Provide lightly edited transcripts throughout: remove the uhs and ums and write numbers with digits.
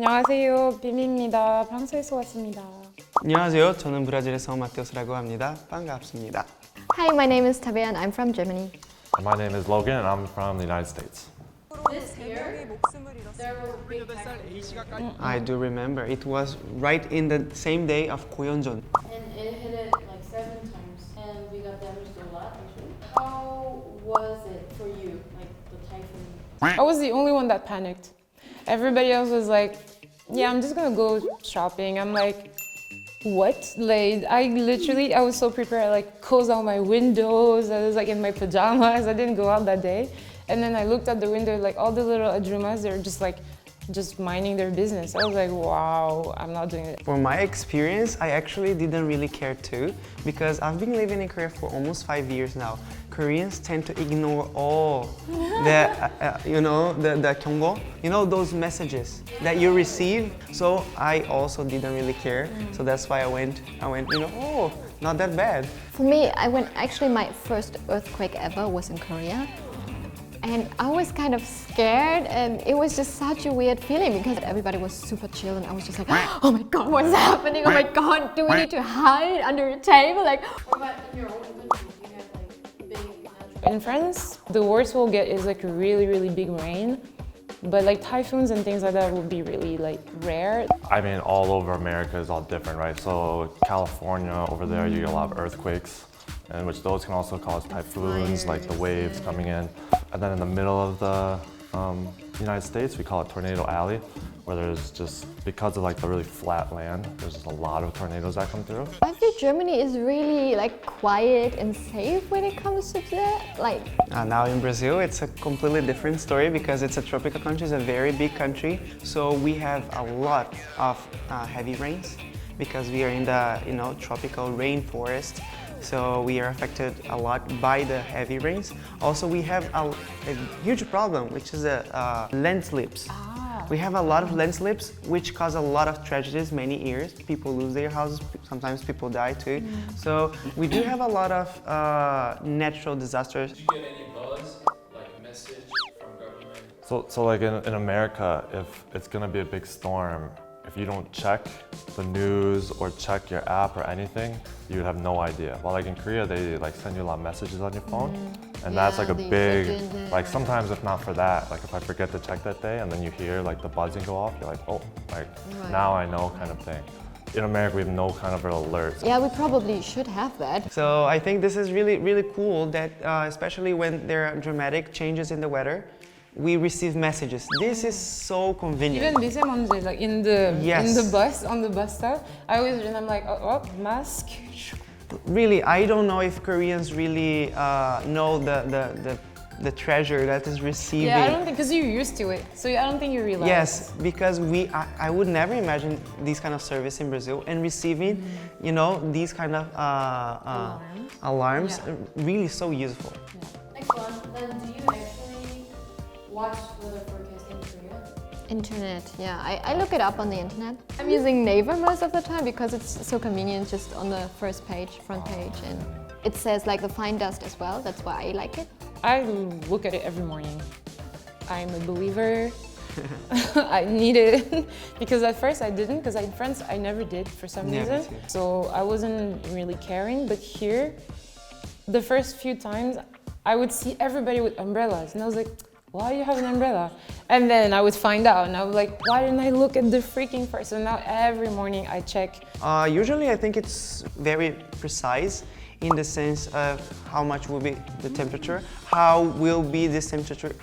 안녕하세요, 비미입니다. 프랑스에서 왔습니다. 안녕하세요. 저는 브라질에서 온 마테우스라고 합니다. 반갑습니다. Hi, my name is Tabea and I'm from Germany. My name is Logan and I'm from the United States. This year, there was a big typhoon. I do remember. It was right in the same day of Koyeonjeon. And it hit it like 7 times. And we got damaged a lot, actually. How was it for you, like the typhoon? I was the only one that panicked. Everybody else was like, yeah, I'm just gonna go shopping. I'm like, what? Like, I was so prepared. I like closed all my windows. I was like in my pajamas. I didn't go out that day. And then I looked at the window, like all the little adrumas, they're just minding their business. I was like, wow, I'm not doing it. For my experience, I actually didn't really care too, because I've been living in Korea for almost 5 years now. Koreans tend to ignore all the, the 경고, those messages that you receive. So I also didn't really care. So that's why I went, oh, not that bad. For me, actually my first earthquake ever was in Korea. And I was kind of scared and it was just such a weird feeling because everybody was super chill and I was just like, oh my god, what's happening? Oh my god, do we need to hide under a table? Like, What about in your own country? Do you have like big natural? In France, the worst we'll get is like a really, really big rain. But like typhoons and things like that will be really like rare. I mean, all over America is all different, right? So California, over there, you get a lot of earthquakes, and which those can also cause typhoons, like the waves coming in. And then in the middle of the United States, we call it Tornado Alley, where there's just, because of like the really flat land, there's just a lot of tornadoes that come through. I think Germany is really like quiet and safe when it comes to that. Like, Now in Brazil, it's a completely different story because it's a tropical country, it's a very big country. So we have a lot of heavy rains because we are in the tropical rainforest. So we are affected a lot by the heavy rains. Also, we have a huge problem, which is landslips. We have a lot of landslips, which cause a lot of tragedies many years. People lose their houses, sometimes people die too. So we do have a lot of natural disasters. Did you get any buzz, like message from government? So like in America, if it's gonna be a big storm, if you don't check the news or check your app or anything, you would have no idea. While like in Korea, they like send you a lot of messages on your phone. And that's like a big, like sometimes if not for that, like if I forget to check that day and then you hear like the buzzing go off, you're like, oh, like now I know kind of thing. In America, we have no kind of alerts. yeah, we probably should have that. So I think this is really, really cool that especially when there are dramatic changes in the weather, we receive messages. This is so convenient. Even mise먼지, like in the Yes. bus, on the bus stop, I always read, I'm like, oh, mask. Really, I don't know if Koreans really know the treasure that is receiving. Yeah, I don't think, because you're used to it. So I don't think you realize. Yes, because I would never imagine these kind of service in Brazil and receiving, these kind of alarms. Really so useful. Next one, then do you actually watch weather forecast in Korea? Internet, yeah. I look it up on the internet. I'm using Naver most of the time because it's so convenient just on the first page, front page. And it says like the fine dust as well. That's why I like it. I look at it every morning. I'm a believer. I need it because at first I didn't, because in France I never did for some Yeah, me reason. too. So I wasn't really caring. But here, the first few times, I would see everybody with umbrellas, and I was like, why do you have an umbrella? And then I would find out, and I was like, why didn't I look at the freaking first? So now every morning I check. Usually I think it's very precise in the sense of how much will be the temperature, how will be this temperature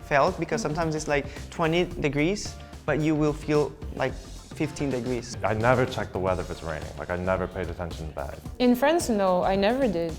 felt, because sometimes it's like 20 degrees, but you will feel like 15 degrees. I never check the weather if it's raining. Like I never paid attention to that. In France, no, I never did.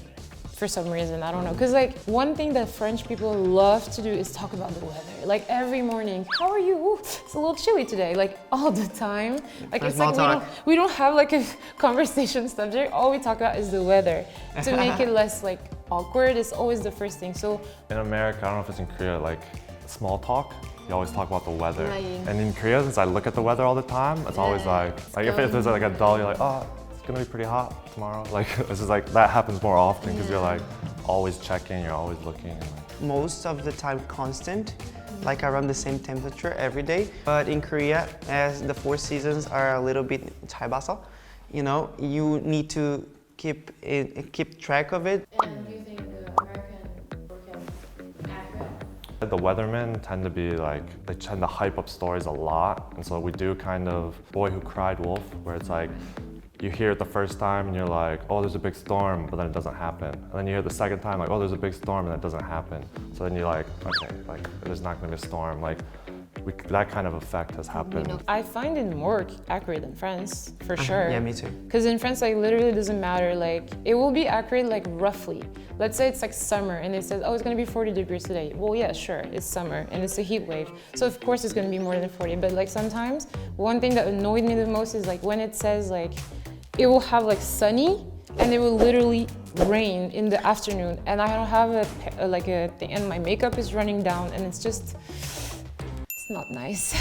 For some reason, I don't know. Because like one thing that French people love to do is talk about the weather. Like every morning, how are you? Ooh, it's a little chilly today. Like all the time. Like it's like we don't have like a conversation subject. All we talk about is the weather. To make it less like awkward, it's always the first thing. So In America, I don't know if it's in Korea, like small talk, you always talk about the weather. Right. And in Korea, since I look at the weather all the time, it's always like if there's like a dull, you're like, oh, it's gonna be pretty hot tomorrow. Like it's just like that happens more often because you're like always checking, you're always looking. And, like, Most of the time constant, like around the same temperature every day. But in Korea, as the 4 seasons are a little bit 잘 봐서, you know, you need to keep track of it. And do you think the American forecast is accurate? The weathermen tend to be like, they tend to hype up stories a lot. And so we do kind of Boy Who Cried Wolf, where it's like, you hear it the first time and you're like, oh, there's a big storm, but then it doesn't happen. And then you hear the second time, like, oh, there's a big storm, and it doesn't happen. So then you're like, okay, like, there's not gonna be a storm. Like, that kind of effect has happened. I find it more accurate in France, for sure. Yeah, me too. Because in France, like, literally doesn't matter. Like, it will be accurate, like, roughly. Let's say it's like summer and it says, oh, it's gonna be 40 degrees today. Well, yeah, sure, it's summer and it's a heat wave. So of course it's gonna be more than 40. But like sometimes, one thing that annoyed me the most is like when it says like, it will have like sunny and it will literally rain in the afternoon. And I don't have a thing and my makeup is running down and it's just, it's not nice.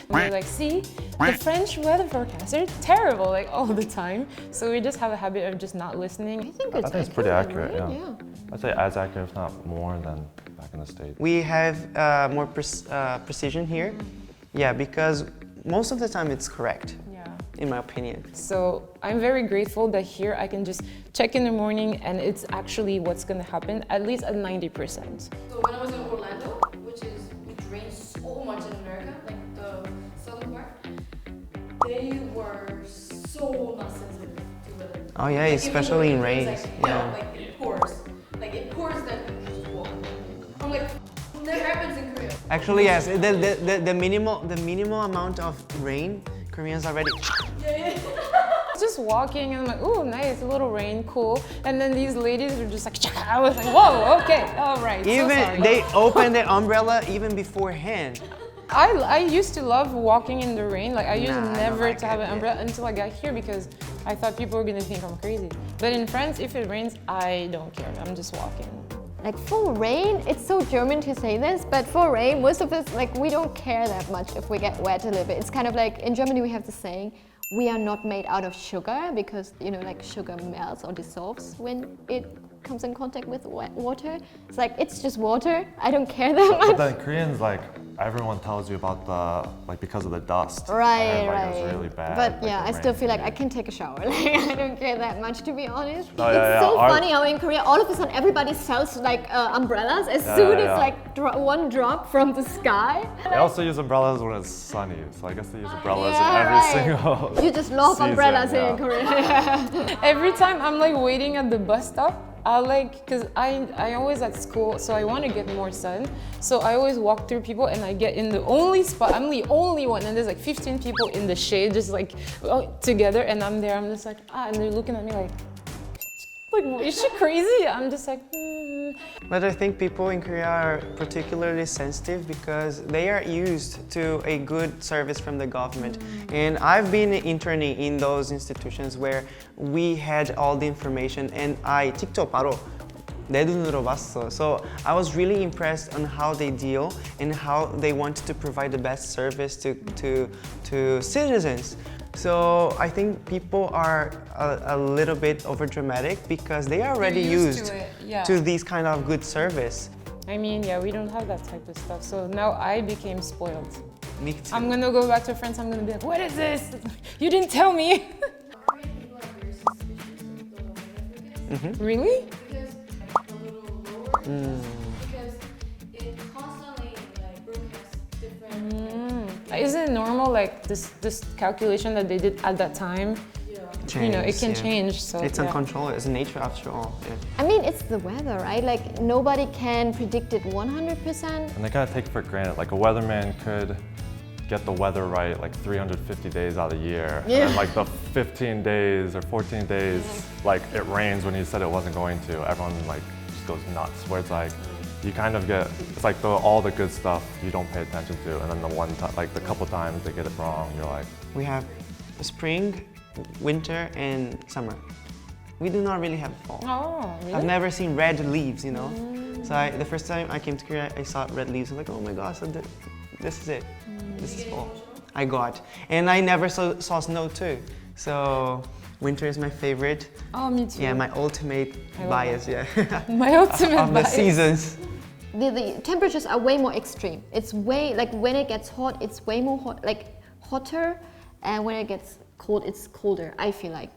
They're like, see, the French weather forecasts are terrible, like all the time. So we just have a habit of just not listening. I think it's pretty accurate, right? yeah. I'd say as accurate, if not more than back in the States. We have more precision here. Yeah, because most of the time it's correct, in my opinion. So I'm very grateful that here I can just check in the morning and it's actually what's gonna happen, at least at 90%. So when I was in Orlando, which rains so much in America, like the southern part, they were so not sensitive to weather. Oh yeah, Like, especially in even though rain. it was, like, Yeah. like it pours. Like it pours that you just walk. I'm like, that happens in Korea. Actually, yes. The minimal amount of rain, Koreans already. Just walking and I'm like, ooh, nice, a little rain, cool. And then these ladies are just like, I was like, whoa, okay, all right. Even so sorry. they open the umbrella even beforehand. I used to love walking in the rain. Like I used Nah, I don't never like to have it, an yeah. umbrella until I got here because I thought people were gonna think I'm crazy. But in France, if it rains, I don't care. I'm just walking. Like for rain, it's so German to say this, but for rain, most of us, like we don't care that much if we get wet a little bit. It's kind of like, in Germany we have the saying, we are not made out of sugar because, you know, like sugar melts or dissolves when it comes in contact with wet water. It's like, it's just water, I don't care that much. But then Koreans, like, everyone tells you about the, like, because of the dust. Right, like, right. It's really bad. But like, yeah, the I still rain. feel like I can take a shower. Like, I don't care that much, to be honest. Oh, yeah, It's so yeah. funny how in Korea, all of a sudden everybody sells like umbrellas as soon as like one drop from the sky. They also use umbrellas when it's sunny, so I guess they use umbrellas Yeah, in every right. single You just love season, umbrellas yeah. in Korea. Every time I'm like waiting at the bus stop, cause I always at school, so I want to get more sun. So I always walk through people and I get in the only spot, I'm the only one, and there's like 15 people in the shade just like together, and I'm there, I'm just like, and they're looking at me like, is she crazy? I'm just like, But I think people in Korea are particularly sensitive because they are used to a good service from the government. And I've been interning in those institutions where we had all the information and I 직접 바로 내 눈으로 봤어. So I was really impressed on how they deal and how they want to provide the best service to citizens. So I think people are a little bit overdramatic because they are already used to it, yeah. to these kind of good service. I mean, yeah, we don't have that type of stuff. So now I became spoiled. Me too. I'm gonna go back to France, I'm gonna be like, what is this? You didn't tell me. Korean people are very suspicious of the weather forecast. Really? Because a little lower, because it constantly like broadcasts different. Isn't it normal, like this calculation that they did at that time? You know, it can change. So It's yeah. uncontrollable. It's nature after all. Yeah. I mean, it's the weather, right? Like nobody can predict it 100%. And they kind of take for granted, like a weatherman could get the weather right like 350 days out of the year. Yeah. And then like the 15 days or 14 days, like it rains when you said it wasn't going to. Everyone like just goes nuts, where it's like, you kind of get, it's like all the good stuff you don't pay attention to, and then the one time, like the couple times they get it wrong, you're like. We have spring, winter, and summer. We do not really have fall. Oh, really? I've never seen red leaves, you know? So the first time I came to Korea, I saw red leaves. I'm like, oh my gosh, so this is it. This is fall. I got. And I never saw snow too. So winter is my favorite. Oh, me too. Yeah, my ultimate I love bias, yeah. My ultimate of the bias. seasons. the temperatures are way more extreme. It's way, like when it gets hot, it's way more hot, like hotter, and when it gets cold, it's colder, I feel like.